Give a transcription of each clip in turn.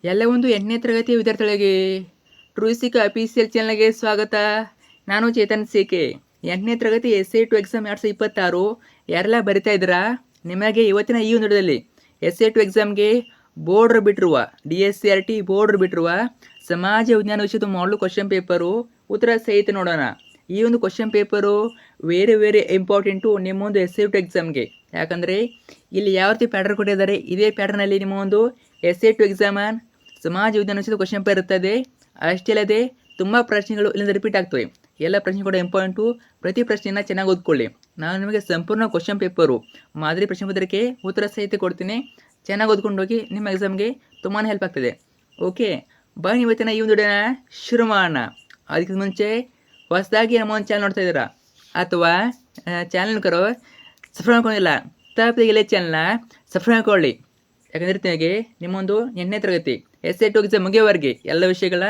ಎಲ್ಲ ಒಂದು 8ನೇ ತರಗತಿಯ ವಿದ್ಯಾರ್ಥಿಗಳಿಗೆ ಟ್ರೂಸಿಕ್ ಅಫಿಷಿಯಲ್ ಚಾನಲ್ಗೆ ಸ್ವಾಗತ. ನಾನು ಚೇತನ್ ಸಿ.ಕೆ. 8ನೇ ತರಗತಿ SA2 ಎಕ್ಸಾಮ್ 2026 ಯಾರೆಲ್ಲ ಬರಿತಾ ಇದ್ದೀರಾ, ನಿಮಗೆ ಇವತ್ತಿನ ಈ ಒಂದು ವಿಡಿಯೋದಲ್ಲಿ SA2 ಎಕ್ಸಾಮ್ಗೆ ಬೋರ್ಡರ್ ಬಿಟ್ಟಿರುವ DSCRT ಬೋರ್ಡರ್ ಬಿಟ್ಟಿರುವ ಸಮಾಜ ವಿಜ್ಞಾನ ವಿಷಯದ ಮಾಡಲು ಕ್ವಶನ್ ಪೇಪರು ಉತ್ತರ ಸಹಿತ ನೋಡೋಣ. ಈ ಒಂದು ಕ್ವಶನ್ ಪೇಪರು ವೆರಿ ಇಂಪಾರ್ಟೆಂಟು ನಿಮ್ಮ ಒಂದು SA2 ಎಕ್ಸಾಮ್ಗೆ. ಯಾಕಂದರೆ ಇಲ್ಲಿ ಯಾವ ರೀತಿ ಪ್ಯಾಟರ್ನ್ ಕೊಟ್ಟಿದ್ದಾರೆ, ಇದೇ ಪ್ಯಾಟರ್ನಲ್ಲಿ ನಿಮ್ಮ ಒಂದು SA2 ಎಕ್ಸಾಮ್ ಸಮಾಜ ವಿಜ್ಞಾನ ವಿಷಯದ ಕ್ವಶನ್ ಪೇಪರ್ ಇರ್ತದೆ. ಅಷ್ಟೇ ಅಲ್ಲದೆ ತುಂಬ ಪ್ರಶ್ನೆಗಳು ಇಲ್ಲಿಂದ ರಿಪೀಟ್ ಆಗ್ತವೆ. ಎಲ್ಲ ಪ್ರಶ್ನೆ ಕೂಡ ಇಂಪಾರ್ಟೆಂಟು. ಪ್ರತಿ ಪ್ರಶ್ನೆಯನ್ನು ಚೆನ್ನಾಗಿ ಓದ್ಕೊಳ್ಳಿ. ನಾನು ನಿಮಗೆ ಸಂಪೂರ್ಣ ಕ್ವಶನ್ ಪೇಪರು ಮಾದರಿ ಪ್ರಶ್ನೆ ಪತ್ರಿಕೆ ಉತ್ತರ ಸಹಿತ ಕೊಡ್ತೀನಿ. ಚೆನ್ನಾಗಿ ಓದ್ಕೊಂಡು ಹೋಗಿ, ನಿಮ್ಮ ಎಕ್ಸಾಮ್ಗೆ ತುಂಬಾ ಹೆಲ್ಪ್ ಆಗ್ತದೆ. ಓಕೆ, ಬನ್ನಿ ಇವತ್ತಿನ ಈ ಒಂದು ವಿಡಿಯೋನ ಶುರು ಮಾಡೋಣ. ಅದಕ್ಕಿಂತ ಮುಂಚೆ ಹೊಸದಾಗಿ ನಮ್ಮ ಒಂದು ಚಾನಲ್ ನೋಡ್ತಾ ಇದ್ದೀರಾ ಅಥವಾ ಚಾನಲ್ ಕರೋ ಸಬ್ಸ್ಕ್ರೈಬ್ ಮಾಡ್ಕೊಂಡಿಲ್ಲ, ತಪ್ಪದೆ ಚಾನಲ್ನ ಸಬ್ಸ್ಕ್ರೈಬ್ ಮಾಡ್ಕೊಳ್ಳಿ. ಯಾಕಂದರೆ ನಿಮಗೆ ನಿಮ್ಮೊಂದು 8ನೇ ತರಗತಿ SA2 ಎಕ್ಸಾಮ್ ಮುಗಿಯೋವರೆಗೆ ಎಲ್ಲ ವಿಷಯಗಳ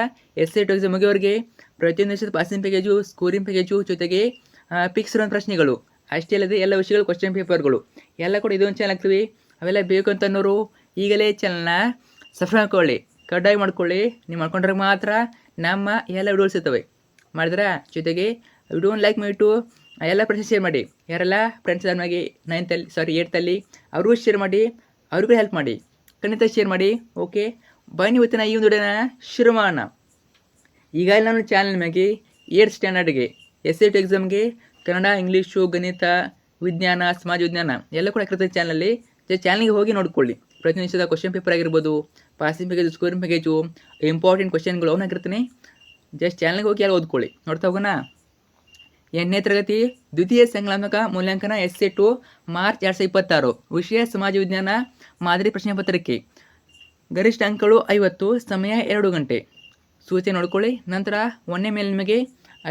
SA2 ಎಕ್ಸಾಮ್ ಮುಗಿಯೋವರೆಗೆ ಪ್ರತಿಯೊಂದು ವಿಷಯದ ಪಾಸಿಂಗ್ ಪ್ಯಾಕೇಜು, ಸ್ಕೋರಿಂಗ್ ಪ್ಯಾಕೇಜು, ಜೊತೆಗೆ ಪಿಕ್ಸ್ ರನ್ ಪ್ರಶ್ನೆಗಳು, ಅಷ್ಟೇ ಅಲ್ಲದೆ ಎಲ್ಲ ವಿಷಯಗಳು ಕ್ವಶನ್ ಪೇಪರ್ಗಳು ಎಲ್ಲ ಕೂಡ ಇದೊಂದು ಚಾನಲ್ ಆಗ್ತೀವಿ. ಅವೆಲ್ಲ ಬೇಕು ಅಂತನ್ನೋರು ಈಗಲೇ ಚಾನಲ್ನ ಸಬ್ಸ್ಕ್ರೈಬ್ ಮಾಡ್ಕೊಳ್ಳಿ, ಕಡ್ಡಾಯ ಮಾಡ್ಕೊಳ್ಳಿ. ನೀವು ಮಾಡ್ಕೊಂಡ್ರೆ ಮಾತ್ರ ನಮ್ಮ ಎಲ್ಲ ವಿಡಿಯೋಸ್ ಇರ್ತವೆ. ಮಾಡಿದ್ರೆ ಜೊತೆಗೆ ವಿಡಿಯೋನ ಲೈಕ್ ಮಾಡಿಬಿಟ್ಟು ಎಲ್ಲ ಪ್ರಶ್ನೆ ಶೇರ್ ಮಾಡಿ. ಯಾರೆಲ್ಲ ಫ್ರೆಂಡ್ಸ್ ನಮಗೆ 8th ಅವ್ರಿಗೂ ಶೇರ್ ಮಾಡಿ, ಅವ್ರಿಗೂ ಹೆಲ್ಪ್ ಮಾಡಿ, ಖಂಡಿತ ಶೇರ್ ಮಾಡಿ. ಓಕೆ, ಬನ್ನಿ ಇವತ್ತಿನ ಈ ಒಂದು ವಿಡಿಯೋನ ಶುರು ಮಾಡೋಣ. ಈಗ ನಾನು ಚಾನಲ್ ನಿಮಗೆ 8th ಸ್ಟ್ಯಾಂಡರ್ಡ್ಗೆ SA2 ಎಕ್ಸಾಮ್ಗೆ ಕನ್ನಡ, ಇಂಗ್ಲೀಷು, ಗಣಿತ, ವಿಜ್ಞಾನ, ಸಮಾಜ ವಿಜ್ಞಾನ ಎಲ್ಲ ಕೂಡ ಇರ್ತದೆ ಚಾನಲಲ್ಲಿ. ಚಾನಲ್ಗೆ ಹೋಗಿ ನೋಡ್ಕೊಳ್ಳಿ. ಪ್ರತಿ ನಿಮಿಷದ ಕ್ವಶನ್ ಪೇಪರ್ ಆಗಿರ್ಬೋದು, passing package, scoring package, important ಕ್ವಶನ್ಗಳು ಅವನ್ನ ಹಾಕಿರ್ತೀನಿ. ಜಸ್ಟ್ ಚಾನಲ್ಗೆ ಹೋಗಿ ಎಲ್ಲ ಓದ್ಕೊಳ್ಳಿ. ನೋಡ್ತಾ ಹೋಗೋಣ. 8ನೇ ತರಗತಿ ದ್ವಿತೀಯ ಸಂಖ್ಯಾತ್ಮಕ ಮೂಲ್ಯಾಂಕನ SA2 ಮಾರ್ಚ್ 2026 ವಿಷಯ ಸಮಾಜ ವಿಜ್ಞಾನ ಮಾದರಿ ಪ್ರಶ್ನೆ ಪತ್ರಿಕೆ. ಗರಿಷ್ಠ ಅಂಕಗಳು 50, ಸಮಯ 2 ಗಂಟೆ. ಸೂಚನೆ ನೋಡ್ಕೊಳ್ಳಿ. ನಂತರ ಒಂದನೇ ಮೇಲೆ ನಿಮಗೆ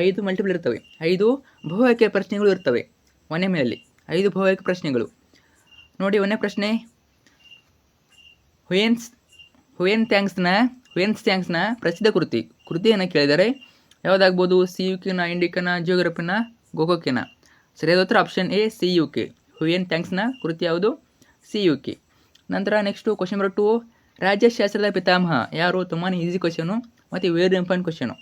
5 ಮಲ್ಟಿಪಲ್ ಇರ್ತವೆ, 5 ಬಹುಆಯ್ಕೆ ಪ್ರಶ್ನೆಗಳು ಇರ್ತವೆ. ಒಂದನೇ ಮೇಲಲ್ಲಿ 5 ಬಹುಆಯ್ಕೆ ಪ್ರಶ್ನೆಗಳು ನೋಡಿ. ಒಂದನೇ ಪ್ರಶ್ನೆ, ಹುಯೆನ್ ಥ್ಯಾಂಕ್ಸ್ನ ಪ್ರಸಿದ್ಧ ಕೃತಿಯನ್ನು ಕೇಳಿದರೆ ಯಾವುದಾಗ್ಬೋದು? CUKನ, ಇಂಡಿಕನ, ಜಿಯೋಗ್ರಫಿನ, ಗೋಕೋಕಿನ. ಸರಿಯಾದ ಉತ್ತರ ಆಪ್ಷನ್ A, CUK. ಹುಯೆನ್ ಥ್ಯಾಂಕ್ಸ್ನ ಕೃತಿ ಯಾವುದು? CUK. ನಂತರ ನೆಕ್ಸ್ಟು ಕ್ವಶನ್ ನಂಬರ್ 2, ರಾಜ್ಯಶಾಸ್ತ್ರದ ಪಿತಾಮಹ ಯಾರು? ತುಂಬಾ ಈಸಿ ಕ್ವಶನು ಮತ್ತು ವೆರಿ ಇಂಪಾರ್ಟೆಂಟ್ ಕ್ವಶನು.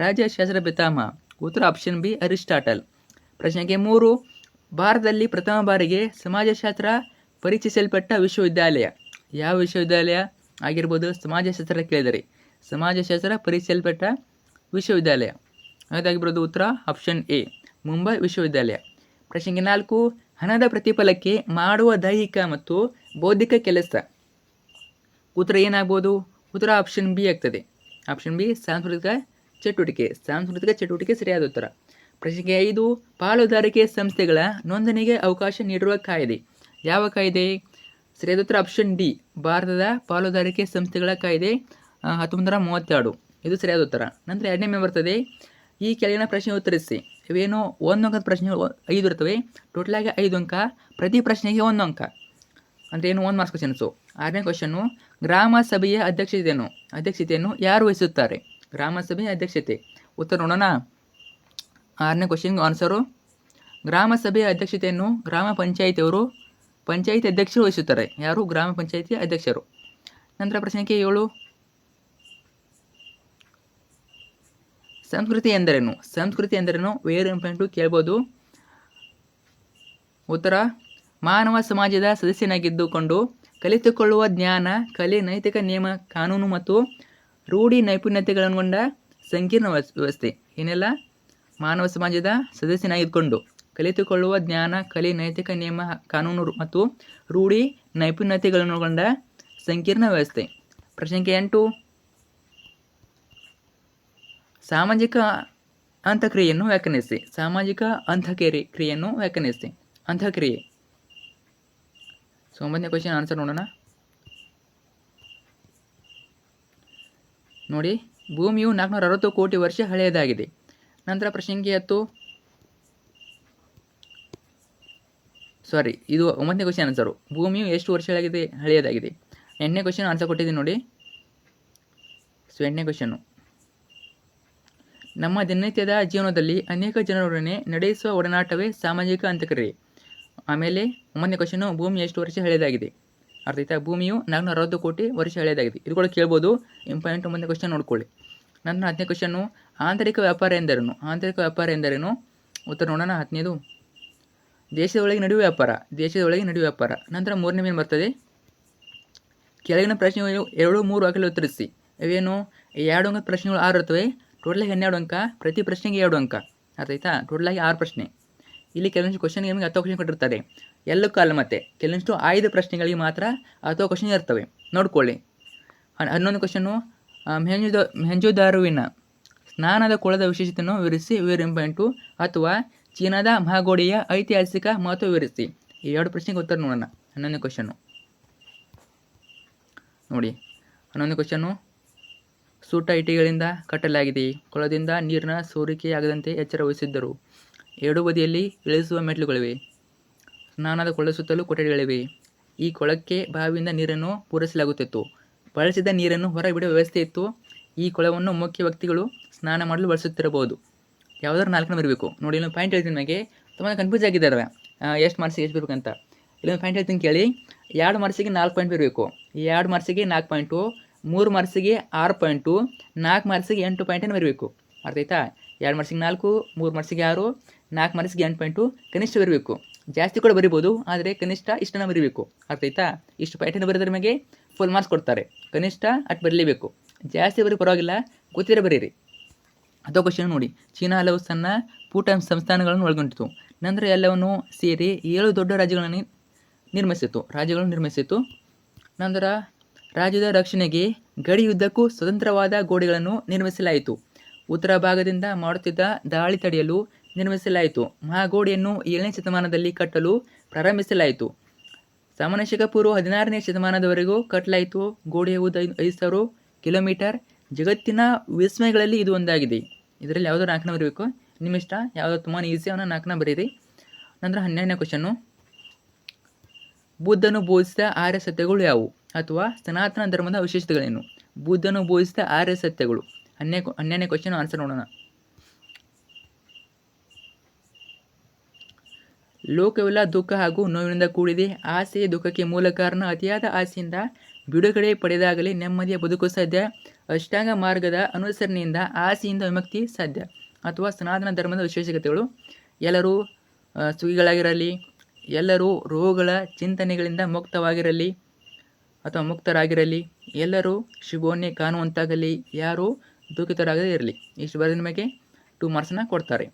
ರಾಜ್ಯಶಾಸ್ತ್ರದ ಪಿತಾಮಹ ಉತ್ತರ ಆಪ್ಷನ್ B, ಅರಿಸ್ಟಾಟಲ್. ಪ್ರಶ್ನೆಗೆ 3, ಭಾರತದಲ್ಲಿ ಪ್ರಥಮ ಬಾರಿಗೆ ಸಮಾಜಶಾಸ್ತ್ರ ಪರಿಚಯಿಸಲ್ಪಟ್ಟ ವಿಶ್ವವಿದ್ಯಾಲಯ ಯಾವ ವಿಶ್ವವಿದ್ಯಾಲಯ ಆಗಿರ್ಬೋದು? ಸಮಾಜಶಾಸ್ತ್ರ ಕೇಳಿದರೆ ಸಮಾಜಶಾಸ್ತ್ರ ಪರಿಚಯಿಸಲ್ಪಟ್ಟ ವಿಶ್ವವಿದ್ಯಾಲಯ ಅದಾಗಿರ್ಬೋದು. ಉತ್ತರ ಆಪ್ಷನ್ A, ಮುಂಬೈ ವಿಶ್ವವಿದ್ಯಾಲಯ. ಪ್ರಶ್ನೆಗೆ 4, ಹಣದ ಪ್ರತಿಫಲಕ್ಕೆ ಮಾಡುವ ದೈಹಿಕ ಮತ್ತು ಬೌದ್ಧಿಕ ಕೆಲಸ ಉತ್ತರ ಏನಾಗ್ಬೋದು? ಉತ್ತರ ಆಪ್ಷನ್ B ಆಗ್ತದೆ. ಆಪ್ಷನ್ B, ಸಾಂಸ್ಕೃತಿಕ ಚಟುವಟಿಕೆ ಸರಿಯಾದ ಉತ್ತರ. ಪ್ರಶ್ನೆಗೆ 5, ಪಾಲುದಾರಿಕೆ ಸಂಸ್ಥೆಗಳ ನೋಂದಣಿಗೆ ಅವಕಾಶ ನೀಡಿರುವ ಕಾಯ್ದೆ ಯಾವ ಕಾಯ್ದೆ? ಸರಿಯಾದ ಉತ್ತರ ಆಪ್ಷನ್ D, ಭಾರತದ ಪಾಲುದಾರಿಕೆ ಸಂಸ್ಥೆಗಳ ಕಾಯ್ದೆ 1932. ಇದು ಸರಿಯಾದ ಉತ್ತರ. ನಂತರ 2ನೇ ಮೇಲೆ ಬರ್ತದೆ, ಈ ಕೆಳಗಿನ ಪ್ರಶ್ನೆ ಉತ್ತರಿಸಿ. ಇವೇನು 1 ಅಂಕದ ಪ್ರಶ್ನೆ 5 ಇರ್ತವೆ. ಟೋಟಲಾಗಿ 5 ಅಂಕ, ಪ್ರತಿ ಪ್ರಶ್ನೆಗೆ 1 ಅಂಕ ಅಂದರೆ ಏನು 1 ಮಾರ್ಕ್ಸ್ ಕ್ವಶನ್ಸು. 6ನೇ ಕ್ವಶನ್ನು, ಗ್ರಾಮ ಸಭೆಯ ಅಧ್ಯಕ್ಷತೆಯನ್ನು ಯಾರು ವಹಿಸುತ್ತಾರೆ? ಗ್ರಾಮ ಸಭೆಯ ಅಧ್ಯಕ್ಷತೆ ಉತ್ತರ ನೋಡೋಣ. 6ನೇ ಕ್ವಶನ್ಗೆ ಆನ್ಸರು, ಗ್ರಾಮ ಸಭೆಯ ಅಧ್ಯಕ್ಷತೆಯನ್ನು ಗ್ರಾಮ ಪಂಚಾಯಿತಿ ಅಧ್ಯಕ್ಷರು ವಹಿಸುತ್ತಾರೆ. ಯಾರು? ಗ್ರಾಮ ಪಂಚಾಯಿತಿ ಅಧ್ಯಕ್ಷರು. ನಂತರ ಪ್ರಶ್ನೆಗೆ 7, ಸಂಸ್ಕೃತಿ ಎಂದರೇನು? ವೇರಿ ಇಂಪಾರ್ಟೆಂಟು, ಕೇಳ್ಬೋದು. ಉತ್ತರ, ಮಾನವ ಸಮಾಜದ ಸದಸ್ಯನಾಗಿದ್ದುಕೊಂಡು ಕಲಿತುಕೊಳ್ಳುವ ಜ್ಞಾನ, ಕಲೆ, ನೈತಿಕ ನಿಯಮ, ಕಾನೂನು ಮತ್ತು ರೂಢಿ ನೈಪುಣ್ಯತೆಗಳನ್ನೊಳಗೊಂಡ ಸಂಕೀರ್ಣ ವ್ಯವಸ್ಥೆ. ಏನೆಲ್ಲ? ಮಾನವ ಸಮಾಜದ ಸದಸ್ಯನಾಗಿದ್ದುಕೊಂಡು ಕಲಿತುಕೊಳ್ಳುವ ಜ್ಞಾನ, ಕಲೆ, ನೈತಿಕ ನಿಯಮ, ಕಾನೂನು ಮತ್ತು ರೂಢಿ ನೈಪುಣ್ಯತೆಗಳನ್ನೊಳಗೊಂಡ ಸಂಕೀರ್ಣ ವ್ಯವಸ್ಥೆ. ಪ್ರಶ್ನೆಗೆ 8, ಸಾಮಾಜಿಕ ಅಂತಃಕ್ರಿಯೆಯನ್ನು ವ್ಯಾಖ್ಯಾನಿಸಿ. ಅಂತಃಕ್ರಿಯೆ. ಸೊ 9ನೇ ಕ್ವಶನ್ ಆನ್ಸರ್ ನೋಡೋಣ. ನೋಡಿ, ಭೂಮಿಯು 460 ಕೋಟಿ ವರ್ಷ ಹಳೆಯದಾಗಿದೆ. ನಂತರ ಪ್ರಶ್ನೆಗೆ 10, ಇದು 9ನೇ ಕ್ವಶನ್ ಆನ್ಸರು. ಭೂಮಿಯು ಎಷ್ಟು ವರ್ಷ ಹಳೆಯದಾಗಿದೆ. 8ನೇ ಕ್ವಶನ್ ಆನ್ಸರ್ ಕೊಟ್ಟಿದ್ದೀನಿ ನೋಡಿ. ಸೊ 8ನೇ ಕ್ವಶನ್ನು, ನಮ್ಮ ದಿನನಿತ್ಯದ ಜೀವನದಲ್ಲಿ ಅನೇಕ ಜನರೊಡನೆ ನಡೆಸುವ ಒಡನಾಟವೇ ಸಾಮಾಜಿಕ ಅಂತಃಕ್ರಿಯೆ. ಆಮೇಲೆ 9ನೇ ಕ್ವಶನು, ಭೂಮಿ ಎಷ್ಟು ವರ್ಷ ಹಳೆಯದಾಗಿದೆ. ಅರ್ಥ ಆಯ್ತಾ. ಭೂಮಿಯು 460 ಕೋಟಿ ವರ್ಷ ಹಳೆಯದಾಗಿದೆ. ಇದು ಕೂಡ ಕೇಳ್ಬೋದು. ಇಂಪಾರ್ಟೆಂಟ್ ಮುಂದೆ ಕ್ವಶನ್ ನೋಡ್ಕೊಳ್ಳಿ. ನಂತರ 10ನೇ ಕ್ವಶನ್ನು, ಆಂತರಿಕ ವ್ಯಾಪಾರ ಎಂದರೇನು? ಆಂತರಿಕ ವ್ಯಾಪಾರ ಎಂದರೇನು? ಉತ್ತರ ನೋಡೋಣ. 10ನೇದು ದೇಶದ ಒಳಗೆ ನಡೆಯುವ ವ್ಯಾಪಾರ. ದೇಶದ ಒಳಗೆ ನಡೆಯುವ ವ್ಯಾಪಾರ. ನಂತರ 3ನೇ ಏನು ಬರ್ತದೆ, ಕೆಳಗಿನ ಪ್ರಶ್ನೆಗಳು 2, 3 ವಾಕ್ಯದಲ್ಲಿ ಉತ್ತರಿಸಿ. ಇವೇನು 2 ಅಂಕದ ಪ್ರಶ್ನೆಗಳು 6 ಇರ್ತವೆ. ಟೋಟಲಾಗಿ 12 ಅಂಕ, ಪ್ರತಿ ಪ್ರಶ್ನೆಗೆ 2 ಅಂಕ. ಅರ್ಥ ಆಯ್ತಾ. ಟೋಟಲಾಗಿ 6 ಪ್ರಶ್ನೆ. ಇಲ್ಲಿ ಕೆಲವೊಂದು ಕ್ವಶನ್ಗೆ ನಿಮಗೆ 10 ಕ್ವಶನ್ ಕೊಟ್ಟಿರ್ತಾರೆ. ಎಲ್ಲೂ ಕಾಲ ಮತ್ತೆ ಕೆಲವೊಂದಿಷ್ಟು 5 ಪ್ರಶ್ನೆಗಳಿಗೆ ಮಾತ್ರ 10 ಕ್ವಶನ್ ಇರ್ತವೆ, ನೋಡ್ಕೊಳ್ಳಿ. 11 ಕ್ವಶನ್ನು, ಮೆಹೆಂಜೋದಾರೊವಿನ ಸ್ನಾನದ ಕೊಳದ ವಿಶೇಷತೆಯನ್ನು ವಿವರಿಸಿ. Very important. ಅಥವಾ ಚೀನಾದ ಮಹಾಗೋಡೆಯ ಐತಿಹಾಸಿಕ ಮಹತ್ವ ವಿವರಿಸಿ. ಈ 2 ಪ್ರಶ್ನೆಗೆ ಉತ್ತರ ನೋಡೋಣ. 11ನೇ ಕ್ವಶನ್ನು ನೋಡಿ. 11ನೇ ಕ್ವಶನ್ನು, ಸೂಟ ಇಟ್ಟಿಗೆಗಳಿಂದ ಕಟ್ಟಲಾಗಿದೆ. ಕೊಳದಿಂದ ನೀರಿನ ಸೋರಿಕೆಯಾಗದಂತೆ ಎಚ್ಚರ ವಹಿಸಿದ್ದರು. 2 ಬದಿಯಲ್ಲಿ ಇಳಿಸುವ ಮೆಟ್ಟಿಲುಗಳಿವೆ. ಸ್ನಾನದ ಕೊಳದ ಸುತ್ತಲೂ ಕೊಠಡಿಗಳಿವೆ. ಈ ಕೊಳಕ್ಕೆ ಬಾವಿಯಿಂದ ನೀರನ್ನು ಪೂರೈಸಲಾಗುತ್ತಿತ್ತು. ಬಳಸಿದ ನೀರನ್ನು ಹೊರಬಿಡುವ ವ್ಯವಸ್ಥೆ ಇತ್ತು. ಈ ಕೊಳವನ್ನು ಮುಖ್ಯ ವ್ಯಕ್ತಿಗಳು ಸ್ನಾನ ಮಾಡಲು ಬಳಸುತ್ತಿರಬಹುದು. ಯಾವುದಾದ್ರು 4 ಬರಬೇಕು. ನೋಡಿ, ಇಲ್ಲೊಂದು ಪಾಯಿಂಟ್ ಹೇಳ್ತೀನಿ. ನಿಮಗೆ ತುಂಬ ಕನ್ಫ್ಯೂಸ್ ಆಗಿದ್ದಾರೆ ಎಷ್ಟು ಮಾರ್ಕ್ಸಿಗೆ ಎಷ್ಟು ಬರಬೇಕಂತ. ಇಲ್ಲೊಂದು ಪಾಯಿಂಟ್ ಹೇಳ್ತೀನಿ ಕೇಳಿ. 2 ಮಾರ್ಕ್ಸಿಗೆ 4 ಪಾಯಿಂಟ್ ಬರಬೇಕು. 2 ಮಾರ್ಕ್ಸಿಗೆ 4 ಪಾಯಿಂಟು, 3 ಮಾರ್ಕ್ಸಿಗೆ 6 ಪಾಯಿಂಟು, 4 ಮಾರ್ಕ್ಸಿಗೆ 8 ಪಾಯಿಂಟನ್ನು ಬರಬೇಕು. ಅರ್ಥ ಆಯ್ತಾ. 2 ಮಾರ್ಕ್ಸಿಗೆ 4, 3 ಮಾರ್ಕ್ಸಿಗೆ 6, 4 ಮಾರ್ಕ್ಸಿಗೆ 8 ಪಾಯಿಂಟು ಕನಿಷ್ಠ ಬರಬೇಕು. ಜಾಸ್ತಿ ಕೂಡ ಬರಿಬೋದು, ಆದರೆ ಕನಿಷ್ಠ ಇಷ್ಟನ್ನು ಬರೀಬೇಕು. ಅರ್ಥ ಆಯ್ತಾ. ಇಷ್ಟು ಪಾಯಿಂಟನ್ನು ಬರೆದ್ರೆ ನಿಮಗೆ ಫುಲ್ ಮಾರ್ಕ್ಸ್ ಕೊಡ್ತಾರೆ. ಕನಿಷ್ಠ ಅಷ್ಟು ಬರಲೇಬೇಕು. ಜಾಸ್ತಿ ಬರೀ ಪರವಾಗಿಲ್ಲ, ಗೊತ್ತಿರ ಬರೀರಿ. ಅಥವಾ ಕ್ವಶನ್ ನೋಡಿ. ಚೀನಾ ಹಲವು ಸಣ್ಣ ಪುಟ್ಟ ಸಂಸ್ಥಾನಗಳನ್ನು ಒಳಗೊಂಡಿತು. ನಂತರ ಎಲ್ಲವನ್ನು ಸೇರಿ 7 ದೊಡ್ಡ ರಾಜ್ಯಗಳನ್ನು ನಿರ್ಮಿಸಿತು. ನಂತರ ರಾಜ್ಯದ ರಕ್ಷಣೆಗೆ ಗಡಿಯುದ್ದಕ್ಕೂ ಸ್ವತಂತ್ರವಾದ ಗೋಡೆಗಳನ್ನು ನಿರ್ಮಿಸಲಾಯಿತು. ಉತ್ತರ ಭಾಗದಿಂದ ಮಾಡುತ್ತಿದ್ದ ದಾಳಿ ತಡೆಯಲು ನಿರ್ಮಿಸಲಾಯಿತು. ಮಹಾಗೋಡೆಯನ್ನು 7ನೇ ಶತಮಾನದಲ್ಲಿ ಕಟ್ಟಲು ಪ್ರಾರಂಭಿಸಲಾಯಿತು. ಸಾಮಾನ್ಯ ಶಕ ಪೂರ್ವ 16ನೇ ಶತಮಾನದವರೆಗೂ ಕಟ್ಟಲಾಯಿತು. ಗೋಡೆಯ ಉದ್ದ 5,000 ಕಿಲೋಮೀಟರ್. ಜಗತ್ತಿನ ವಿಸ್ಮಯಗಳಲ್ಲಿ ಇದು ಒಂದಾಗಿದೆ. ಇದರಲ್ಲಿ ಯಾವುದೋ 4ನ ಬರಬೇಕು, ನಿಮ್ಮಿಷ್ಟ. ಯಾವುದೋ ತುಂಬಾ ಈಸಿ, ಅವನ್ನ 4ನ ಬರೀರಿ. ನಂತರ 12ನೇ ಕ್ವಶನ್ನು, ಬುದ್ಧನು ಬೋಧಿಸಿದ 6 ಸತ್ಯಗಳು ಯಾವುವು? ಅಥವಾ ಸನಾತನ ಧರ್ಮದ ವಿಶೇಷತೆಗಳೇನು? ಬುದ್ಧನು ಬೋಧಿಸಿದ 6 ಸತ್ಯಗಳು. 12ನೇ ಕ್ವಶನ್ ಆನ್ಸರ್ ನೋಡೋಣ. ಲೋಕವೆಲ್ಲ ದುಃಖ ಹಾಗೂ ನೋವಿನಿಂದ ಕೂಡಿದೆ. ಆಸೆಯೇ ದುಃಖಕ್ಕೆ ಮೂಲ ಕಾರಣ. ಅತಿಯಾದ ಆಸೆಯಿಂದ ಬಿಡುಗಡೆ ಪಡೆದಾಗಲೇ ನೆಮ್ಮದಿಯ ಬದುಕು ಸಾಧ್ಯ. ಅಷ್ಟಾಂಗ ಮಾರ್ಗದ ಅನುಸರಣೆಯಿಂದ ಆಸೆಯಿಂದ ವಿಮುಕ್ತಿ ಸಾಧ್ಯ. ಅಥವಾ ಸನಾತನ ಧರ್ಮದ ವಿಶೇಷತೆಗಳು, ಎಲ್ಲರೂ ಸುಖಿಗಳಾಗಿರಲಿ, ಎಲ್ಲರೂ ರೋಗಗಳ ಚಿಂತನೆಗಳಿಂದ ಮುಕ್ತವಾಗಿರಲಿ ಅಥವಾ ಮುಕ್ತರಾಗಿರಲಿ, ಎಲ್ಲರೂ ಶುಭವನ್ನೇ ಕಾಣುವಂತಾಗಲಿ, ಯಾರೂ ದುಃಖಿತರಾಗದೇ ಇರಲಿ. ಇಷ್ಟು ಬರೆದು ನಿಮಗೆ 2 ಮಾರ್ಕ್ಸನ್ನ ಕೊಡ್ತಾರೆ.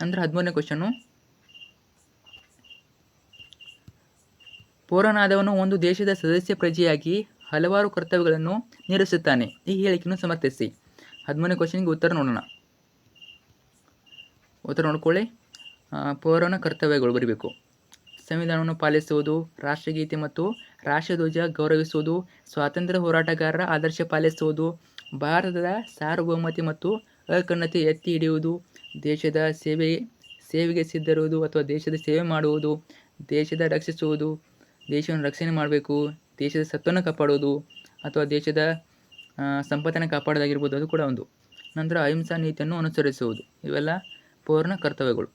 ನಂತರ 13ನೇ ಕ್ವಶನ್ನು, ಪೌರನಾದವನು ಒಂದು ದೇಶದ ಸದಸ್ಯ ಪ್ರಜೆಯಾಗಿ ಹಲವಾರು ಕರ್ತವ್ಯಗಳನ್ನು ನಿರ್ವಹಿಸುತ್ತಾನೆ. ಈ ಹೇಳಿಕೆಯನ್ನು ಸಮರ್ಥಿಸಿ. 13ನೇ ಕ್ವಶನ್ಗೆ ಉತ್ತರ ನೋಡೋಣ. ಉತ್ತರ ನೋಡ್ಕೊಳ್ಳಿ. ಪೌರನ ಕರ್ತವ್ಯಗಳು ಬರೀಬೇಕು. ಸಂವಿಧಾನವನ್ನು ಪಾಲಿಸುವುದು, ರಾಷ್ಟ್ರಗೀತೆ ಮತ್ತು ರಾಷ್ಟ್ರಧ್ವಜ ಗೌರವಿಸುವುದು, ಸ್ವಾತಂತ್ರ್ಯ ಹೋರಾಟಗಾರರ ಆದರ್ಶ ಪಾಲಿಸುವುದು, ಭಾರತದ ಸಾರ್ವಭೌಮತೆ ಮತ್ತು ಅಖಂಡತೆ ಎತ್ತಿ ಹಿಡಿಯುವುದು, ದೇಶದ ಸೇವೆಗೆ ಸಿದ್ಧರುವುದು ಅಥವಾ ದೇಶದ ಸೇವೆ ಮಾಡುವುದು, ದೇಶದ ರಕ್ಷಿಸುವುದು, ದೇಶವನ್ನು ರಕ್ಷಣೆ ಮಾಡಬೇಕು, ದೇಶದ ಸತ್ವವನ್ನು ಕಾಪಾಡುವುದು ಅಥವಾ ದೇಶದ ಸಂಪತ್ತನ್ನು ಕಾಪಾಡೋದಾಗಿರ್ಬೋದು, ಅದು ಕೂಡ ಒಂದು. ನಂತರ ಅಹಿಂಸಾ ನೀತಿಯನ್ನು ಅನುಸರಿಸುವುದು. ಇವೆಲ್ಲ ಪೌರನ ಕರ್ತವ್ಯಗಳು.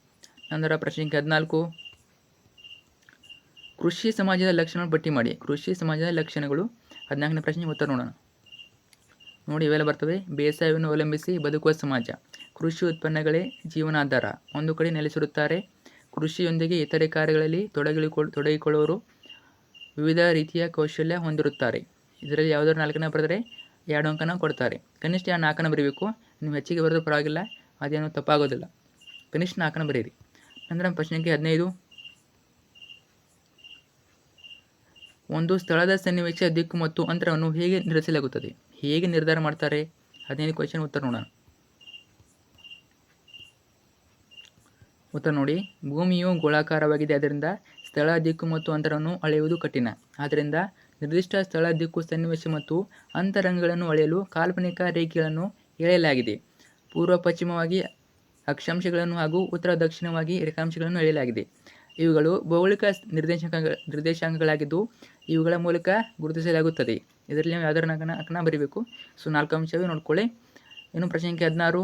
ನಂತರ ಪ್ರಶ್ನೆ 14, ಕೃಷಿ ಸಮಾಜದ ಲಕ್ಷಣಗಳು ಪಟ್ಟಿ ಮಾಡಿ. ಕೃಷಿ ಸಮಾಜದ ಲಕ್ಷಣಗಳು. 14ನೇ ಪ್ರಶ್ನೆಗೆ ಉತ್ತರ ನೋಡೋಣ. ನೋಡಿ, ಇವೆಲ್ಲ ಬರ್ತವೆ. ಬೇಸಾಯವನ್ನು ಅವಲಂಬಿಸಿ ಬದುಕುವ ಸಮಾಜ. ಕೃಷಿ ಉತ್ಪನ್ನಗಳೇ ಜೀವನಾಧಾರ. ಒಂದು ಕಡೆ ನೆಲೆಸಿರುತ್ತಾರೆ. ಕೃಷಿಯೊಂದಿಗೆ ಇತರೆ ಕಾರ್ಯಗಳಲ್ಲಿ ತೊಡಗಿಕೊಳ್ಳುವವರು ವಿವಿಧ ರೀತಿಯ ಕೌಶಲ್ಯ ಹೊಂದಿರುತ್ತಾರೆ. ಇದರಲ್ಲಿ ಯಾವುದಾದ್ರು 4ನ ಬರೆದರೆ 2 ಅಂಕನ ಕೊಡ್ತಾರೆ. ಕನಿಷ್ಠ 4ನ ಬರೀಬೇಕು. ನೀವು ಹೆಚ್ಚಿಗೆ ಬರೆದು ಪರವಾಗಿಲ್ಲ, ಅದೇನು ತಪ್ಪಾಗೋದಿಲ್ಲ. ಕನಿಷ್ಠ 4ನ ಬರೀರಿ. ನಂತರ ಪ್ರಶ್ನೆಗೆ 15, ಒಂದು ಸ್ಥಳದ ಸನ್ನಿವೇಶ, ದಿಕ್ಕು ಮತ್ತು ಅಂತರವನ್ನು ಹೇಗೆ ನಿರ್ಧರಿಸಲಾಗುತ್ತದೆ? ಹೇಗೆ ನಿರ್ಧಾರ ಮಾಡ್ತಾರೆ? 15 ಕ್ವಶನ್ ಉತ್ತರ ನೋಡೋಣ. ಉತ್ತರ ನೋಡಿ. ಭೂಮಿಯು ಗೋಳಾಕಾರವಾಗಿದೆ. ಆದ್ದರಿಂದ ಸ್ಥಳ, ದಿಕ್ಕು ಮತ್ತು ಅಂತರವನ್ನು ಅಳೆಯುವುದು ಕಠಿಣ. ಆದ್ದರಿಂದ ನಿರ್ದಿಷ್ಟ ಸ್ಥಳ, ದಿಕ್ಕು, ಸನ್ನಿವೇಶ ಮತ್ತು ಅಂತರಂಗಗಳನ್ನು ಅಳೆಯಲು ಕಾಲ್ಪನಿಕ ರೇಖೆಗಳನ್ನು ಎಳೆಯಲಾಗಿದೆ. ಪೂರ್ವ ಪಶ್ಚಿಮವಾಗಿ ಅಕ್ಷಾಂಶಗಳನ್ನು ಹಾಗೂ ಉತ್ತರ ದಕ್ಷಿಣವಾಗಿ ರೇಖಾಂಶಗಳನ್ನು ಎಳೆಯಲಾಗಿದೆ. ಇವುಗಳು ಭೌಗೋಳಿಕ ನಿರ್ದೇಶಾಂಕಗಳಾಗಿದ್ದು ಇವುಗಳ ಮೂಲಕ ಗುರುತಿಸಲಾಗುತ್ತದೆ. ಇದರಲ್ಲಿ ನಾವು ಯಾವ್ದಾರು 4ನ ಬರೀಬೇಕು. ಸೊ 4 ಅಂಶವೇ ನೋಡ್ಕೊಳ್ಳಿ. ಇನ್ನು ಪ್ರಶ್ನೆ 16,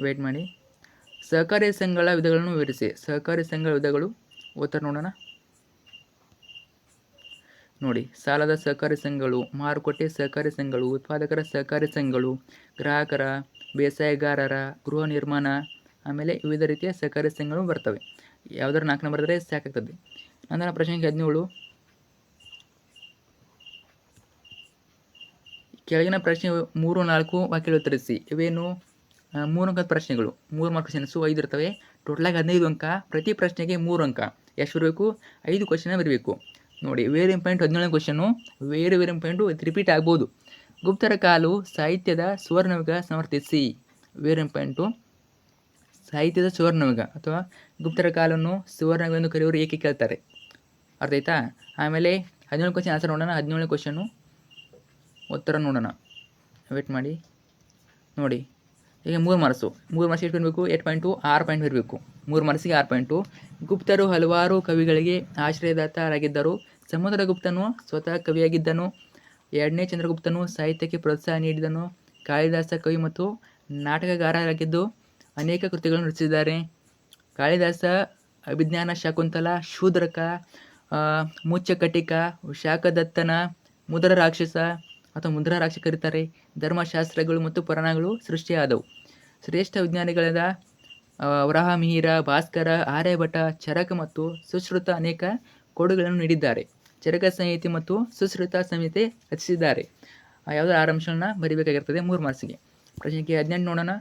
ವೇಟ್ ಮಾಡಿ. ಸಹಕಾರಿ ಸಂಘಗಳ ವಿಧಗಳನ್ನು ವಿವರಿಸಿ. ಸಹಕಾರಿ ಸಂಘಗಳ ವಿಧಗಳು. ಉತ್ತರ ನೋಡೋಣ. ನೋಡಿ, ಸಾಲದ ಸಹಕಾರಿ ಸಂಘಗಳು, ಮಾರುಕಟ್ಟೆ ಸಹಕಾರಿ ಸಂಘಗಳು, ಉತ್ಪಾದಕರ ಸಹಕಾರಿ ಸಂಘಗಳು, ಗ್ರಾಹಕರ, ಬೇಸಾಯಗಾರರ, ಗೃಹ ನಿರ್ಮಾಣ, ಆಮೇಲೆ ವಿವಿಧ ರೀತಿಯ ಸಹಕಾರಿ ಸಂಘಗಳು ಬರ್ತವೆ. ಯಾವುದಾದ್ರು 4ನೇ ಬರೆದರೆ ಸಾಕಾಗ್ತದೆ. ನಂತರ ಪ್ರಶ್ನೆ 17, ಕೆಳಗಿನ ಪ್ರಶ್ನೆ 3, 4 ವಾಕ್ಯಗಳು ಉತ್ತರಿಸಿ. ಇವೇನು 3 ಅಂಕದ ಪ್ರಶ್ನೆಗಳು, 3 ಮಾರ್ಕ್ ಕ್ವಶನ್ಸು 5 ಇರ್ತವೆ. ಟೋಟಲಾಗಿ 15 ಅಂಕ. ಪ್ರತಿ ಪ್ರಶ್ನೆಗೆ 3 ಅಂಕ. ಎಷ್ಟು ಬರಬೇಕು? 5 ಕ್ವಶನ್ ಬರಬೇಕು. ನೋಡಿ, ವೆರಿ ಇಂಪಾರ್ಟೆಂಟ್ 17ನೇ ಕ್ವಶನು, ವೆರಿ ಇಂಪಾರ್ಟೆಂಟು, ರಿಪೀಟ್ ಆಗ್ಬೋದು. ಗುಪ್ತರ ಕಾಲು ಸಾಹಿತ್ಯದ ಸುವರ್ಣಯುಗ ಸಮರ್ಥಿಸಿ. ವೆರಿ ಇಂಪಾರ್ಟೆಂಟು, ಸಾಹಿತ್ಯದ ಸುವರ್ಣಯುಗ ಅಥವಾ ಗುಪ್ತರ ಕಾಲನ್ನು ಸುವರ್ಣಯುಗ ಎಂದು ಕರೆಯುವರು ಏಕೆ ಕೇಳ್ತಾರೆ. ಅರ್ಥ ಆಯ್ತಾ? ಆಮೇಲೆ 17 ಕ್ವಶನ್ ಆನ್ಸರ್ ನೋಡೋಣ. 17ನೇ ಕ್ವಶನು ಉತ್ತರ ನೋಡೋಣ, ವೇಟ್ ಮಾಡಿ. ನೋಡಿ, ಈಗ 3 ಮಾರ್ಕ್ಸು ಎಷ್ಟು ಬರಬೇಕು? 8 ಪಾಯಿಂಟು 6 ಪಾಯಿಂಟ್ ಬರಬೇಕು. 3 ಮಾರ್ಕ್ಸಿಗೆ 6 ಪಾಯಿಂಟು. ಗುಪ್ತರು ಹಲವಾರು ಕವಿಗಳಿಗೆ ಆಶ್ರಯದಾತರಾಗಿದ್ದರು. ಸಮುದ್ರಗುಪ್ತನು ಸ್ವತಃ ಕವಿಯಾಗಿದ್ದನು. 2ನೇ ಚಂದ್ರಗುಪ್ತನು ಸಾಹಿತ್ಯಕ್ಕೆ ಪ್ರೋತ್ಸಾಹ ನೀಡಿದನು. ಕಾಳಿದಾಸ ಕವಿ ಮತ್ತು ನಾಟಕಗಾರರಾಗಿದ್ದು ಅನೇಕ ಕೃತಿಗಳನ್ನು ರಚಿಸಿದ್ದಾರೆ. ಕಾಳಿದಾಸ ಅಭಿಜ್ಞಾನ ಶಾಕುಂತಲ, ಶೂದ್ರಕ, ಮುಚ್ಚಕಟಿಕ, ಶಾಖದತ್ತನ, ಮುದ್ರ ರಾಕ್ಷಸ ಅಥವಾ ಮುದ್ರಾ ರಾಕ್ಷಸ ಕರೀತಾರೆ, ಧರ್ಮಶಾಸ್ತ್ರಗಳು ಮತ್ತು ಪುರಾಣಗಳು ಸೃಷ್ಟಿಯಾದವು. ಶ್ರೇಷ್ಠ ವಿಜ್ಞಾನಿಗಳಾದ ವರಾಹಮಿಹಿರ, ಭಾಸ್ಕರ, ಆರ್ಯಭಟ, ಚರಕ ಮತ್ತು ಸುಶ್ರುತ ಅನೇಕ ಕೊಡುಗೆಗಳನ್ನು ನೀಡಿದ್ದಾರೆ. ಚರಕ ಸಂಹಿತೆ ಮತ್ತು ಸುಶ್ರುತ ಸಂಹಿತೆ ರಚಿಸಿದ್ದಾರೆ. ಯಾವುದೋ 6 ಅಂಶಗಳನ್ನ ಬರೀಬೇಕಾಗಿರ್ತದೆ 3 ಮಾರ್ಕ್ಸಿಗೆ. ಪ್ರಶ್ನೆ 18 ನೋಡೋಣ.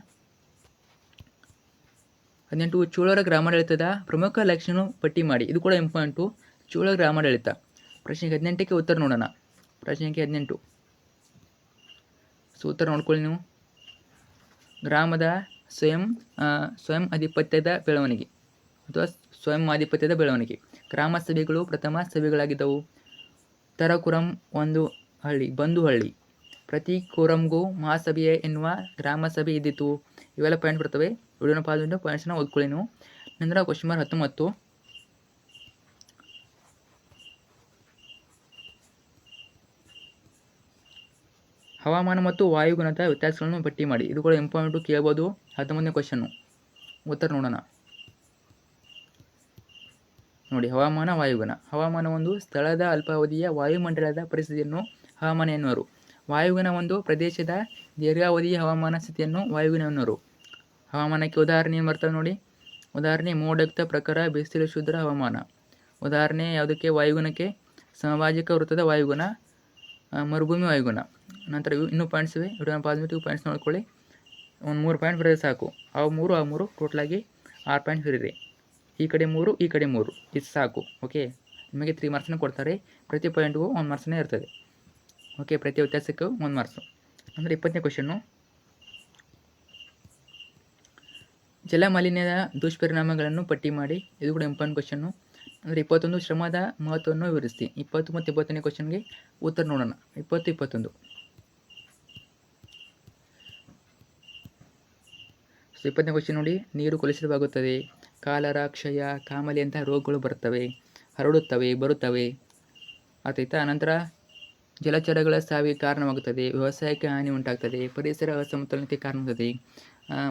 18, ಚೋಳರ ಗ್ರಾಮಾಡಳಿತದ ಪ್ರಮುಖ ಲಕ್ಷಣ ಪಟ್ಟಿ ಮಾಡಿ. ಇದು ಕೂಡ ಇಂಪಾರ್ಟೆಂಟು, ಚೋಳ ಗ್ರಾಮಾಡಳಿತ. ಪ್ರಶ್ನೆ 18ಕ್ಕೆ ಉತ್ತರ ನೋಡೋಣ. ಪ್ರಶ್ನೆ 18, ಉತ್ತರ ನೋಡ್ಕೊಳ್ಳಿ ನೀವು. ಗ್ರಾಮದ ಸ್ವಯಂ ಆಧಿಪತ್ಯದ ಬೆಳವಣಿಗೆ ಅಥವಾ ಸ್ವಯಂ ಆಧಿಪತ್ಯದ ಬೆಳವಣಿಗೆ. ಗ್ರಾಮ ಸಭೆಗಳು ಪ್ರಥಮ ಸಭೆಗಳಾಗಿದ್ದವು. ತರಕುರಂ ಒಂದು ಹಳ್ಳಿ, ಬಂಧು ಹಳ್ಳಿ. ಪ್ರತಿ ಕುರಂಗೂ ಮಹಾಸಭೆ ಎನ್ನುವ ಗ್ರಾಮ ಸಭೆ ಇದ್ದಿತು. ಇವೆಲ್ಲ ಪಾಯಿಂಟ್ ಬರ್ತವೆ. ವಿಡಿಯೋನ ಪಾಲ್ಗೊಂಡು ಪಾಯಿಂಟ್ಸ್ನ ಓದ್ಕೊಳ್ಳಿ ನೀವು. ನಂತರ ಕ್ವಶನ್ ಮಾರ್ಕ್ 19, ಹವಾಮಾನ ಮತ್ತು ವಾಯುಗುಣದ ವ್ಯತ್ಯಾಸಗಳನ್ನು ಪಟ್ಟಿ ಮಾಡಿ. ಇದು ಕೂಡ ಇಂಪಾರ್ಟೆಂಟು, ಕೇಳ್ಬೋದು. 19ನೇ ಕ್ವಶನ್ನು, ಉತ್ತರ ನೋಡೋಣ. ನೋಡಿ, ಹವಾಮಾನ, ವಾಯುಗುಣ. ಹವಾಮಾನ ಒಂದು ಸ್ಥಳದ ಅಲ್ಪಾವಧಿಯ ವಾಯುಮಂಡಲದ ಪರಿಸ್ಥಿತಿಯನ್ನು ಹವಾಮಾನ ಎನ್ನುವರು. ವಾಯುಗುಣ ಒಂದು ಪ್ರದೇಶದ ದೀರ್ಘಾವಧಿಯ ಹವಾಮಾನ ಸ್ಥಿತಿಯನ್ನು ವಾಯುಗುಣ ಎನ್ನುವರು. ಹವಾಮಾನಕ್ಕೆ ಉದಾಹರಣೆ ಏನು ಬರ್ತವೆ ನೋಡಿ. ಉದಾಹರಣೆ ಮೋಡಯುಕ್ತ ಪ್ರಖರ ಬಿಸಿಲು ಶುದ್ಧ ಹವಾಮಾನ. ಉದಾಹರಣೆ ಯಾವುದಕ್ಕೆ? ವಾಯುಗುಣಕ್ಕೆ ಸಮಭಾಜಕ ವೃತ್ತದ ವಾಯುಗುಣ, ಮರುಭೂಮಿ ವಾಯುಗುಣ. ನಂತರ ಇನ್ನೂ ಪಾಯಿಂಟ್ಸ್ ಇವೆ. ವಿಡಿಯೋನ ಪಾಸ್ಬಿಟ್ಟು ಪಾಯಿಂಟ್ಸ್ ನೋಡ್ಕೊಳ್ಳಿ. ಒಂದು 3 ಪಾಯಿಂಟ್ ಬರೋದು ಸಾಕು. ಅವು 3 ಟೋಟಲಾಗಿ 6 ಪಾಯಿಂಟ್ ಬರೀರಿ. ಈ ಕಡೆ 3, ಈ ಕಡೆ 3, ಇದು ಸಾಕು. ಓಕೆ, ನಿಮಗೆ 3 ಮಾರ್ಕ್ಸನ್ನ ಕೊಡ್ತಾರೆ. ಪ್ರತಿ ಪಾಯಿಂಟ್ಗೂ 1 ಮಾರ್ಕ್ಸನ್ನೇ ಇರ್ತದೆ. ಓಕೆ, ಪ್ರತಿ ವ್ಯತ್ಯಾಸಕ್ಕೂ 1 ಮಾರ್ಕ್ಸು. ಅಂದರೆ 20ನೇ ಕ್ವಶನ್ನು, ಜಲಮಾಲಿನ್ಯದ ದುಷ್ಪರಿಣಾಮಗಳನ್ನು ಪಟ್ಟಿ ಮಾಡಿ. ಇದು ಕೂಡ ಇಂಪಾರ್ಟೆಂಟ್ ಕ್ವಶನ್ನು. ಅಂದರೆ 21, ಶ್ರಮದ ಮಹತ್ವವನ್ನು ವಿವರಿಸಿ. 20 ಮತ್ತು 21ನೇ ಕ್ವಶನ್ಗೆ ಉತ್ತರ ನೋಡೋಣ. 20, 21. 20ನೇ ಕ್ವಶನ್ ನೋಡಿ, ನೀರು ಕಲುಷಿತವಾಗುತ್ತದೆ. ಕಾಲರ, ಕ್ಷಯ, ಕಾಮಲೆ ರೋಗಗಳು ಹರಡುತ್ತವೆ, ಬರುತ್ತವೆ. ಆಯ್ತಾ? ನಂತರ ಜಲಚರಗಳ ಸಾವಿಗೆ ಕಾರಣವಾಗುತ್ತದೆ. ವ್ಯವಸಾಯಕ್ಕೆ ಹಾನಿ ಉಂಟಾಗ್ತದೆ. ಪರಿಸರ ಅಸಮತೋಲನತೆ ಕಾರಣವಾಗುತ್ತದೆ.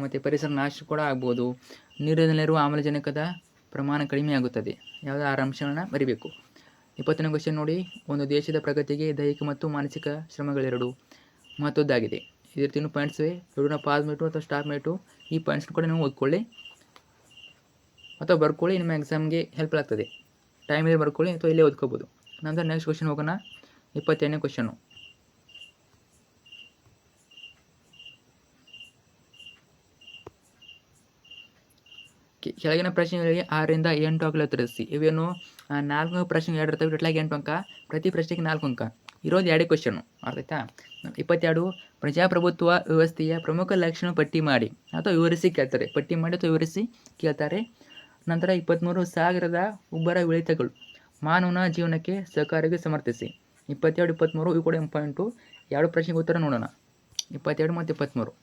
ಮತ್ತು ಪರಿಸರ ನಾಶ ಕೂಡ ಆಗ್ಬೋದು. ನೀರಿನಲ್ಲಿರುವ ಆಮ್ಲಜನಕದ ಪ್ರಮಾಣ ಕಡಿಮೆ ಆಗುತ್ತದೆ. ಯಾವುದೋ 6 ಅಂಶಗಳನ್ನ ಬರಿಬೇಕು. 20ನೇ ಕ್ವಶನ್ ನೋಡಿ, ಒಂದು ದೇಶದ ಪ್ರಗತಿಗೆ ದೈಹಿಕ ಮತ್ತು ಮಾನಸಿಕ ಶ್ರಮಗಳೆರಡು ಮಹತ್ವದ್ದಾಗಿದೆ. ಇದೇ ರೀತಿ ಪಾಯಿಂಟ್ಸ್ ಇವೆ. ವಿಡಿಯೋನ ಪಾಸ್ ಮಾಡಿಟ್ಟು ಅಥವಾ ಸ್ಟಾಪ್ ಮಾಡಿಟ್ಟು ಈ ಪಾಯಿಂಟ್ಸ್ನ ಕೂಡ ನೀವು ಓದ್ಕೊಳ್ಳಿ ಅಥವಾ ಬರ್ಕೊಳ್ಳಿ. ನಿಮ್ಮ ಎಕ್ಸಾಮ್ಗೆ ಹೆಲ್ಪ್ ಆಗ್ತದೆ. ಟೈಮ್ ಇದೆ ಬರ್ಕೊಳ್ಳಿ ಅಥವಾ ಇಲ್ಲೇ ಓದ್ಕೋಬೋದು. ನಂತರ ನೆಕ್ಸ್ಟ್ ಕ್ವಶನ್ ಹೋಗೋಣ. 22ನೇ ಕ್ವಶನು, ಕೆಳಗಿನ ಪ್ರಶ್ನೆಗಳಿಗೆ 6ರಿಂದ 8 ಅಂಕಗಳು ಉತ್ತರಿಸಿ. ಇವೇನು 4 ಪ್ರಶ್ನೆ 2 ಇರ್ತವೆ. ಟೋಟಲಾಗಿ 8 ಅಂಕ. ಪ್ರತಿ ಪ್ರಶ್ನೆಗೆ 4 ಅಂಕ. ಇರೋದು 2 ಕ್ವಶನು. ಅರ್ಥಾಯ್ತಾ? 22, ಪ್ರಜಾಪ್ರಭುತ್ವ ವ್ಯವಸ್ಥೆಯ ಪ್ರಮುಖ ಲಕ್ಷಣ ಪಟ್ಟಿ ಮಾಡಿ ಅಥವಾ ವಿವರಿಸಿ ಕೇಳ್ತಾರೆ. ಪಟ್ಟಿ ಮಾಡಿ ಅಥವಾ ವಿವರಿಸಿ ಕೇಳ್ತಾರೆ. ನಂತರ 23, ಸಾಗರದ ಉಬ್ಬರ ಇಳಿತಗಳು ಮಾನವನ ಜೀವನಕ್ಕೆ ಸಹಕಾರಿಗೆ ಸಮರ್ಥಿಸಿ. 22, 23 ಇವು ಕೂಡ ಇಂಪಾರ್ಟೆಂಟು. 2 ಪ್ರಶ್ನೆಗೆ ಉತ್ತರ ನೋಡೋಣ. 22 ಮತ್ತು 23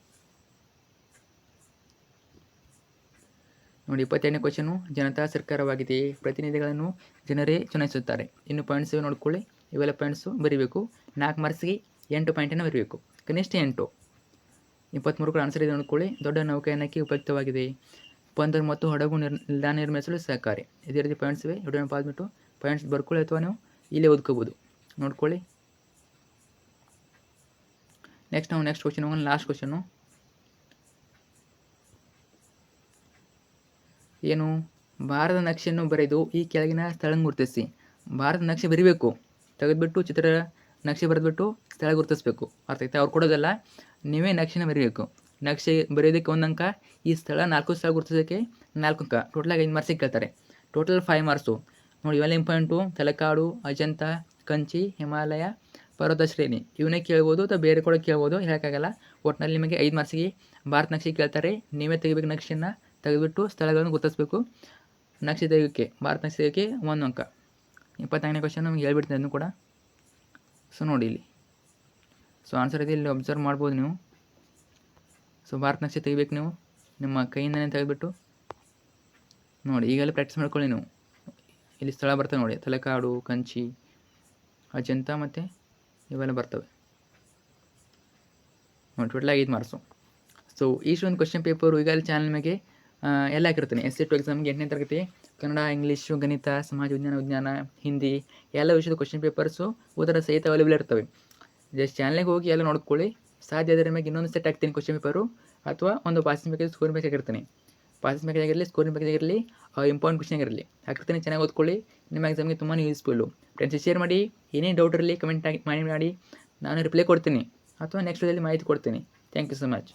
ನೋಡಿ. 22ನೇ ಕ್ವಶನು, ಜನತಾ ಸರ್ಕಾರವಾಗಿದೆ. ಪ್ರತಿನಿಧಿಗಳನ್ನು ಜನರೇ ಚುನಾಯಿಸುತ್ತಾರೆ. ಇನ್ನು ಪಾಯಿಂಟ್ಸ್ ಇವೆ ನೋಡ್ಕೊಳ್ಳಿ. ಇವೆಲ್ಲ ಪಾಯಿಂಟ್ಸು ಬರೀಬೇಕು. 4 ಮಾರ್ಕ್ಸಿಗೆ 8 ಪಾಯಿಂಟನ್ನು ಬರೀಬೇಕು, ಕನಿಷ್ಠ 8. 23 ಕೂಡ ಆನ್ಸರ್ ಇದೆ ನೋಡ್ಕೊಳ್ಳಿ. ದೊಡ್ಡ ನೌಕಾಯಾನಕ್ಕೆ ಉಪಯುಕ್ತವಾಗಿದೆ. ಬಂದರು ಮತ್ತು ಹಡಗು ನಿಲ್ದಾಣ ನಿರ್ಮಿಸಲು ಸಹಕಾರಿ. ಇದೇ ರೀತಿ ಪಾಯಿಂಟ್ಸ್ ಇವೆ. ವಿಡಿಯೋನ ಪಾಸ್ಬಿಟ್ಟು ಪಾಯಿಂಟ್ಸ್ ಬರ್ಕೊಳ್ಳಿ ಅಥವಾ ನೀವು ಇಲ್ಲೇ ಓದ್ಕೋಬೋದು. ನೋಡ್ಕೊಳ್ಳಿ. ನೆಕ್ಸ್ಟ್ ಕ್ವಶನ್ ಹೋಗೋಣ, ಲಾಸ್ಟ್ ಕ್ವಶನು. ಏನು? ಭಾರತ ನಕ್ಷೆಯನ್ನು ಬರೆದು ಈ ಕೆಳಗಿನ ಸ್ಥಳ ಗುರುತಿಸಿ. ಭಾರತ ನಕ್ಷೆ ಬರಿಬೇಕು, ತೆಗೆದುಬಿಟ್ಟು ಚಿತ್ರ ನಕ್ಷೆ ಬರೆದ್ಬಿಟ್ಟು ಸ್ಥಳ ಗುರುತಿಸ್ಬೇಕು. ಅರ್ಥ ಆಯ್ತಾ? ಅವ್ರು ಕೊಡೋದಲ್ಲ, ನೀವೇ ನಕ್ಷೆನ ಬರೀಬೇಕು. ನಕ್ಷೆ ಬರೆಯೋದಕ್ಕೆ 1 ಅಂಕ, ಈ ಸ್ಥಳ 4 ಸ್ಥಳ ಗುರುತಿಸೋದಕ್ಕೆ 4 ಅಂಕ. ಟೋಟಲಾಗಿ 5 ಮಾರ್ಕ್ಸಿಗೆ ಕೇಳ್ತಾರೆ. Total 5 marks. ನೋಡಿ, ಇವೆಲ್ಲ ಇಂಪಾರ್ಟೆಂಟು. ತಲಕಾಡು, ಅಜಂತ, ಕಂಚಿ, ಹಿಮಾಲಯ, ಪರ್ವತ ಶ್ರೇಣಿ ಇವನ್ನೇ ಕೇಳ್ಬೋದು ಅಥವಾ ಬೇರೆ ಕೂಡ ಕೇಳ್ಬೋದು, ಹೇಳೋಕ್ಕಾಗಲ್ಲ. ಒಟ್ಟಿನಲ್ಲಿ ನಿಮಗೆ 5 ಮಾರ್ಕ್ಸಿಗೆ ಭಾರತ ನಕ್ಷೆ ಕೇಳ್ತಾರೆ. ನೀವೇ ತೆಗಿಬೇಕು, ನಕ್ಷೆಯನ್ನು ತೆಗೆದುಬಿಟ್ಟು ಸ್ಥಳಗಳನ್ನು ಗುರುತಿಸ್ಬೇಕು. ನಕ್ಷೆ ತೆಗಿಯೋಕ್ಕೆ, ಭಾರತ ನಕ್ಷೆ ತೆಗಿಯೋಕ್ಕೆ 1 ಅಂಕ. 24ನೇ ಕ್ವಶನ್ ನಮ್ಗೆ ಹೇಳ್ಬಿಡ್ತೀನಿ ಅದನ್ನು ಕೂಡ. ಸೊ ನೋಡಿ ಇಲ್ಲಿ, ಸೊ ಆನ್ಸರ್ ಇದೆ, ಇಲ್ಲಿ ಅಬ್ಸರ್ವ್ ಮಾಡ್ಬೋದು ನೀವು. ಸೊ ಭಾರತ ನಕ್ಷೆ ತೆಗಿಬೇಕು ನೀವು ನಿಮ್ಮ ಕೈಯಿಂದನೇ ತೆಗೆದುಬಿಟ್ಟು. ನೋಡಿ, ಈಗೆಲ್ಲ ಪ್ರಾಕ್ಟೀಸ್ ಮಾಡ್ಕೊಳ್ಳಿ ನೀವು. ಇಲ್ಲಿ ಸ್ಥಳ ಬರ್ತವೆ ನೋಡಿ, ತಲಕಾಡು, ಕಂಚಿ, ಅಜಂತ ಮತ್ತು ಇವೆಲ್ಲ ಬರ್ತವೆ ನೋಡಿ. ಟೋಟಲಾಗಿ 5 ಮಾರ್ಕ್ಸು. ಸೊ ಇಷ್ಟೊಂದು ಕ್ವಶನ್ ಪೇಪರು ಈಗಾಗಲೇ ಚಾನಲ್ ಮೇಲೆ ಎಲ್ಲ ಹಾಕಿರ್ತೀನಿ. SE 2 ಎಕ್ಸಾಮ್ಗೆ 8ನೇ ತರಗತಿ ಕನ್ನಡ, ಇಂಗ್ಲೀಷು, ಗಣಿತ, ಸಮಾಜ ವಿಜ್ಞಾನ, ಹಿಂದಿ ಎಲ್ಲ ವಿಷಯದ ಕ್ವಶನ್ ಪೇಪರ್ಸು ಉತ್ತರ ಸಹಿತ ಅವೈಲೇಬಲ್ ಇರ್ತವೆ. ಜಸ್ಟ್ ಚಾನಲ್ಗೆ ಹೋಗಿ ಎಲ್ಲ ನೋಡ್ಕೊಳ್ಳಿ. ಸಾಧ್ಯ ಅದರ ಮೇಲೆ ಇನ್ನೊಂದು ಸೆಟ್ ಹಾಕ್ತೀನಿ ಕ್ವಶನ್ ಪೇಪರು, ಅಥವಾ ಒಂದು ಪಾಸಿಂಗ್ ಪ್ಯಾಕೇಜ್, ಸ್ಕೋರಿಂಗ್ ಪ್ಯಾಕೇಜ್ ಹಾಕಿರ್ತೀನಿ. ಪಾಸಿಂಗ್ ಪ್ಯಾಕೇಜ್ ಆಗಿರಲಿ, ಸ್ಕೋರಿಂಗ್ ಪ್ಯಾಕೇಜ್ ಆಗಿರಲಿ, ಇಂಪಾರ್ಟೆಂಟ್ ಕ್ವಶನ್ ಆಗಿರಲಿ ಹಾಕಿರ್ತೀನಿ. ಚೆನ್ನಾಗಿ ಓದ್ಕೊಳ್ಳಿ, ನಿಮ್ಮ ಎಕ್ಸಾಮ್ಗೆ ತುಂಬಾ ಯೂಸ್ಫುಲ್ಲು. ಫ್ರೆಂಡ್ಸ್ ಶೇರ್ ಮಾಡಿ, ಏನೇ ಡೌಟ್ ಇರಲಿ ಕಮೆಂಟ್ ಮಾಡಿ. ನಾನು ರಿಪ್ಲೈ ಕೊಡ್ತೀನಿ ಅಥವಾ ನೆಕ್ಸ್ಟ್ ಡೇಲಿ ಮಾಹಿತಿ ಕೊಡ್ತೀನಿ. Thank you so much.